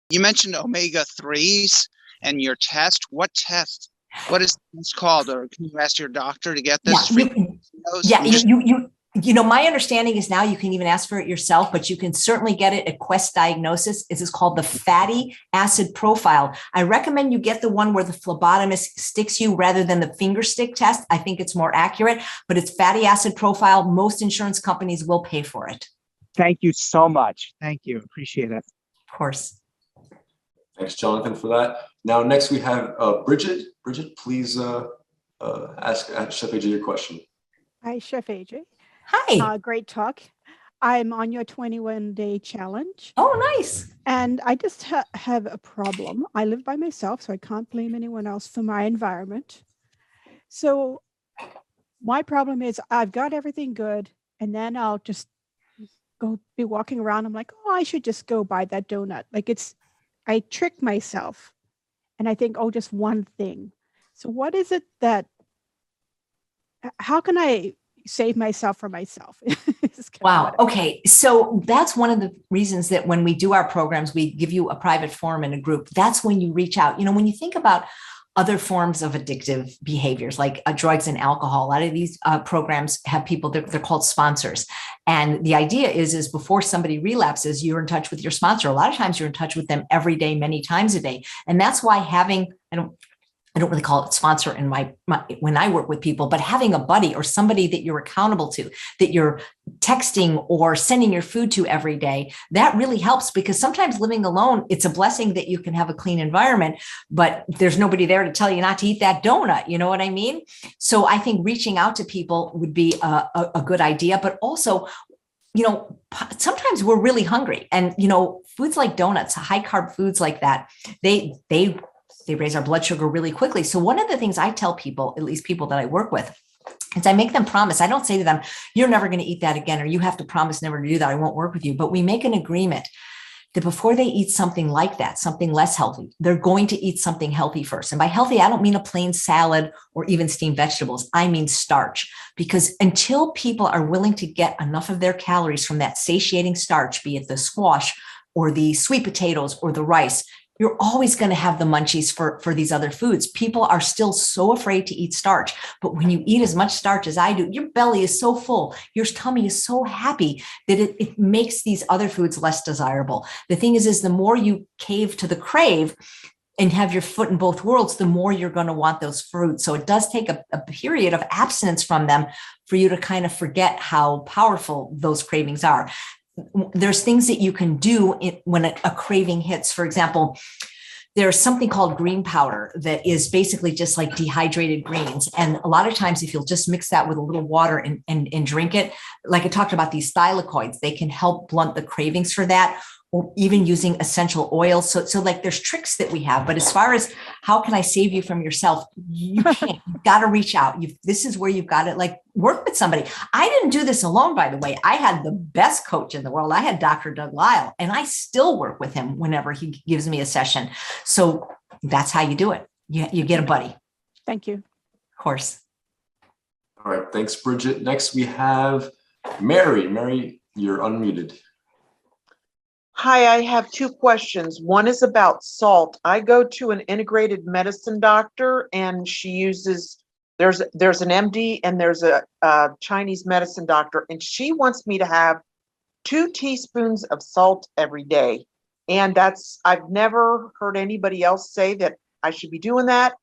You mentioned omega-3s and your test. What test? What is this called? Or can you ask your doctor to get this? My understanding is now you can even ask for it yourself, but you can certainly get it at Quest Diagnosis. This is called the fatty acid profile. I recommend you get the one where the phlebotomist sticks you rather than the finger stick test. I think it's more accurate, but it's fatty acid profile. Most insurance companies will pay for it. Thank you so much. Thank you. Appreciate it. Of course. Thanks, Jonathan, for that. Now, next we have Bridget. Bridget, please ask Chef AJ your question. Hi, Chef AJ. Hi. Great talk. I'm on your 21-day challenge. Oh, nice. And I just have a problem. I live by myself, so I can't blame anyone else for my environment. So my problem is I've got everything good, and then I'll just be walking around. I'm like, oh, I should just go buy that donut. I trick myself and I think, oh, just one thing. So what is it how can I save myself from myself? Wow. Okay. So that's one of the reasons that when we do our programs, we give you a private forum in a group. That's when you reach out. When you think about other forms of addictive behaviors like drugs and alcohol, a lot of these programs have people, they're called sponsors. And the idea is before somebody relapses, you're in touch with your sponsor. A lot of times you're in touch with them every day, many times a day. And that's why having, I don't really call it sponsor in my when I work with people, but having a buddy or somebody that you're accountable to, that you're texting or sending your food to every day, that really helps, because sometimes living alone, it's a blessing that you can have a clean environment, but there's nobody there to tell you not to eat that donut. You know what I mean? So I think reaching out to people would be a good idea, but also, sometimes we're really hungry, and, foods like donuts, high carb foods like that, they raise our blood sugar really quickly. So one of the things I tell people, at least people that I work with, is I make them promise. I don't say to them, you're never going to eat that again, or you have to promise never to do that. I won't work with you. But we make an agreement that before they eat something like that, something less healthy, they're going to eat something healthy first. And by healthy, I don't mean a plain salad or even steamed vegetables. I mean starch, because until people are willing to get enough of their calories from that satiating starch, be it the squash or the sweet potatoes or the rice, you're always going to have the munchies for these other foods. People are still so afraid to eat starch, but when you eat as much starch as I do, your belly is so full, your tummy is so happy that it makes these other foods less desirable. The thing is the more you cave to the crave and have your foot in both worlds, the more you're going to want those fruits. So it does take a period of abstinence from them for you to kind of forget how powerful those cravings are. There's things that you can do when a craving hits. For example, there's something called green powder that is basically just like dehydrated greens. And a lot of times, if you'll just mix that with a little water and drink it, like I talked about these thylakoids, they can help blunt the cravings for that, or even using essential oils. So like there's tricks that we have, but as far as how can I save you from yourself, you can't. You've got to reach out. This is where you've got to work with somebody. I didn't do this alone, by the way. I had the best coach in the world. I had Dr. Doug Lyle, and I still work with him whenever he gives me a session. So that's how you do it. You get a buddy. Thank you. Of course. All right. Thanks, Bridget. Next, we have Mary. Mary, you're unmuted. Hi, I have two questions. One is about salt. I go to an integrated medicine doctor, and she uses, there's an MD and there's a Chinese medicine doctor, and she wants me to have 2 teaspoons of salt every day. And I've never heard anybody else say that I should be doing that.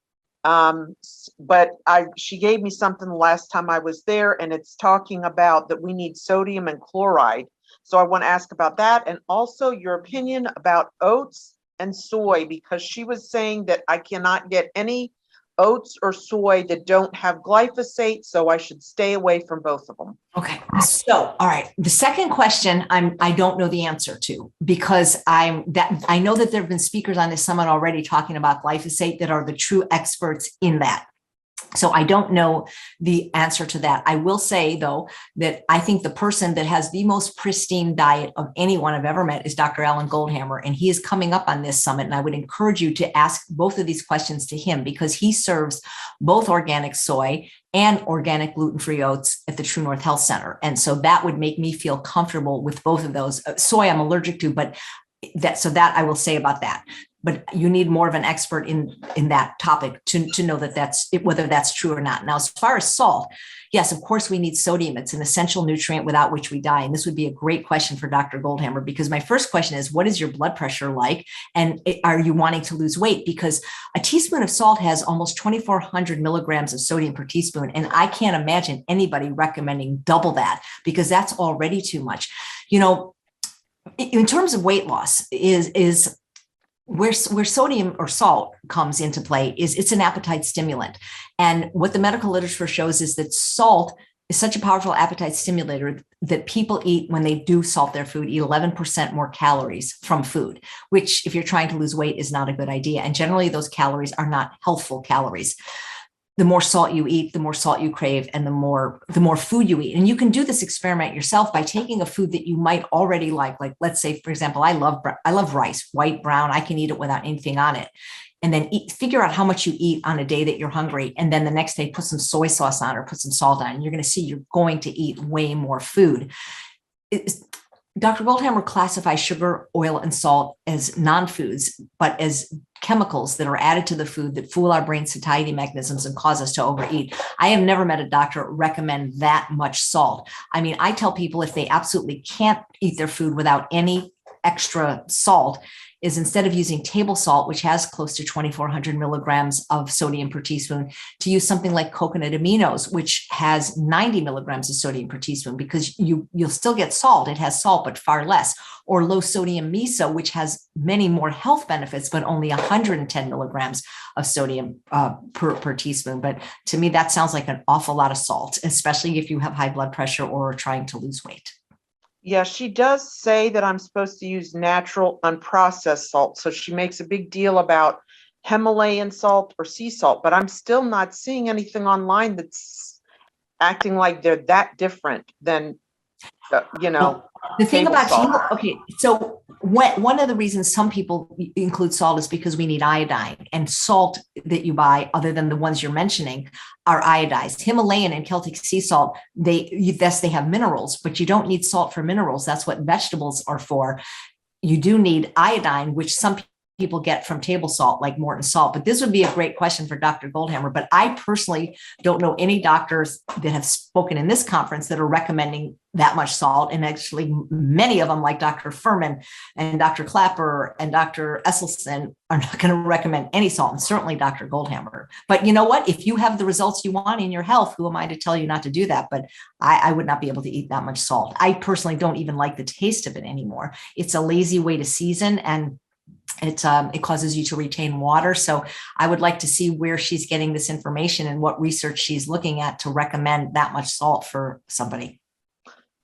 But she gave me something the last time I was there, and it's talking about that we need sodium and chloride. So I want to ask about that, and also your opinion about oats and soy, because she was saying that I cannot get any oats or soy that don't have glyphosate, so I should stay away from both of them. Okay. So, all right. The second question, I don't know the answer to, because I know that there have been speakers on this summit already talking about glyphosate that are the true experts in that. So I don't know the answer to that. I will say, though, that I think the person that has the most pristine diet of anyone I've ever met is Dr. Alan Goldhammer, and he is coming up on this summit. And I would encourage you to ask both of these questions to him, because he serves both organic soy and organic gluten-free oats at the True North Health Center. And so that would make me feel comfortable with both of those. Soy I'm allergic to, but that I will say about that. But you need more of an expert in that topic to know whether that's true or not. Now, as far as salt, yes, of course, we need sodium. It's an essential nutrient without which we die. And this would be a great question for Dr. Goldhammer, because my first question is, what is your blood pressure like? And are you wanting to lose weight? Because a teaspoon of salt has almost 2,400 milligrams of sodium per teaspoon. And I can't imagine anybody recommending double that, because that's already too much. In terms of weight loss, is where sodium or salt comes into play is it's an appetite stimulant. And what the medical literature shows is that salt is such a powerful appetite stimulator that people eat, when they do salt their food, eat 11% more calories from food, which if you're trying to lose weight is not a good idea. And generally those calories are not healthful calories. The more salt you eat, the more salt you crave, and the more food you eat. And you can do this experiment yourself by taking a food that you might already like let's say, for example, I love rice, white, brown. I can eat it without anything on it. And then figure out how much you eat on a day that you're hungry. And then the next day, put some soy sauce on or put some salt on. And you're going to see you're going to eat way more food. Dr. Goldhammer classifies sugar, oil, and salt as non-foods, but as chemicals that are added to the food that fool our brain satiety mechanisms and cause us to overeat. I have never met a doctor recommend that much salt. I mean, I tell people if they absolutely can't eat their food without any extra salt, is instead of using table salt, which has close to 2,400 milligrams of sodium per teaspoon, to use something like coconut aminos, which has 90 milligrams of sodium per teaspoon, because you'll still get salt. It has salt, but far less. Or low sodium miso, which has many more health benefits, but only 110 milligrams of sodium per teaspoon. But to me, that sounds like an awful lot of salt, especially if you have high blood pressure or are trying to lose weight. Yeah, she does say that I'm supposed to use natural unprocessed salt. So she makes a big deal about Himalayan salt or sea salt, but I'm still not seeing anything online that's acting like they're that different than, The thing table about salt. okay, so one of the reasons some people include salt is because we need iodine, and salt that you buy, other than the ones you're mentioning, are iodized. Himalayan and Celtic sea salt, they have minerals, but you don't need salt for minerals. That's what vegetables are for. You do need iodine, which some people get from table salt, like Morton salt. But this would be a great question for Dr. Goldhammer. But I personally don't know any doctors that have spoken in this conference that are recommending that much salt. And actually, many of them, like Dr. Furman and Dr. Clapper and Dr. Esselstyn, are not going to recommend any salt, and certainly Dr. Goldhammer. But you know what? If you have the results you want in your health, who am I to tell you not to do that? But I would not be able to eat that much salt. I personally don't even like the taste of it anymore. It's a lazy way to season, and it causes you to retain water. So I would like to see where she's getting this information and what research she's looking at to recommend that much salt for somebody.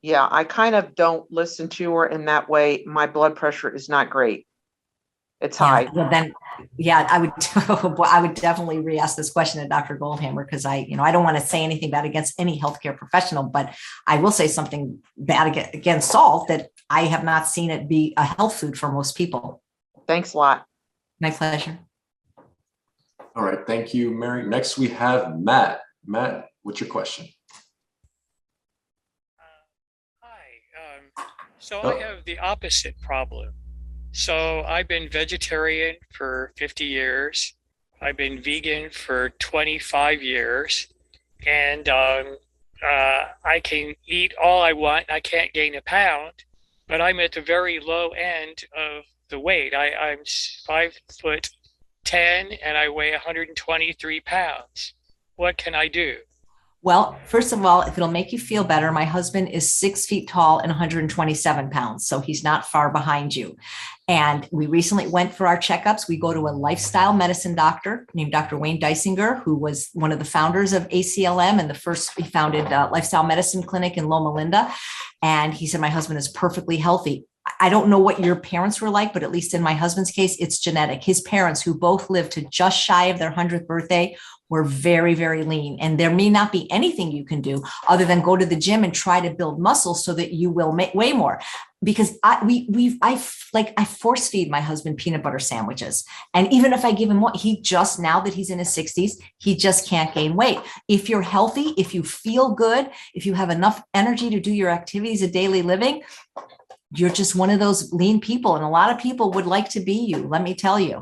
Yeah, I kind of don't listen to her in that way. My blood pressure is not great. It's high. Well, then, I would definitely re-ask this question to Dr. Goldhammer, because I don't want to say anything bad against any healthcare professional, but I will say something bad against salt, that I have not seen it be a health food for most people. Thanks a lot. My pleasure. All right. Thank you, Mary. Next, we have Matt. Matt, what's your question? Hi. I have the opposite problem. So I've been vegetarian for 50 years. I've been vegan for 25 years. And I can eat all I want. I can't gain a pound, but I'm at the very low end of the weight. I'm 5'10" and I weigh 123 pounds. What can I do? Well, first of all, if it'll make you feel better, my husband is 6 feet tall and 127 pounds. So he's not far behind you. And we recently went for our checkups. We go to a lifestyle medicine doctor named Dr. Wayne Dysinger, who was one of the founders of ACLM and he founded Lifestyle Medicine Clinic in Loma Linda. And he said, my husband is perfectly healthy. I don't know what your parents were like, but at least in my husband's case, it's genetic. His parents, who both lived to just shy of their 100th birthday, were very, very lean. And there may not be anything you can do other than go to the gym and try to build muscle so that you will weigh more. Because I force feed my husband peanut butter sandwiches. And even if I give him one, now that he's in his 60s, he just can't gain weight. If you're healthy, if you feel good, if you have enough energy to do your activities of daily living, you're just one of those lean people, and a lot of people would like to be you, let me tell you.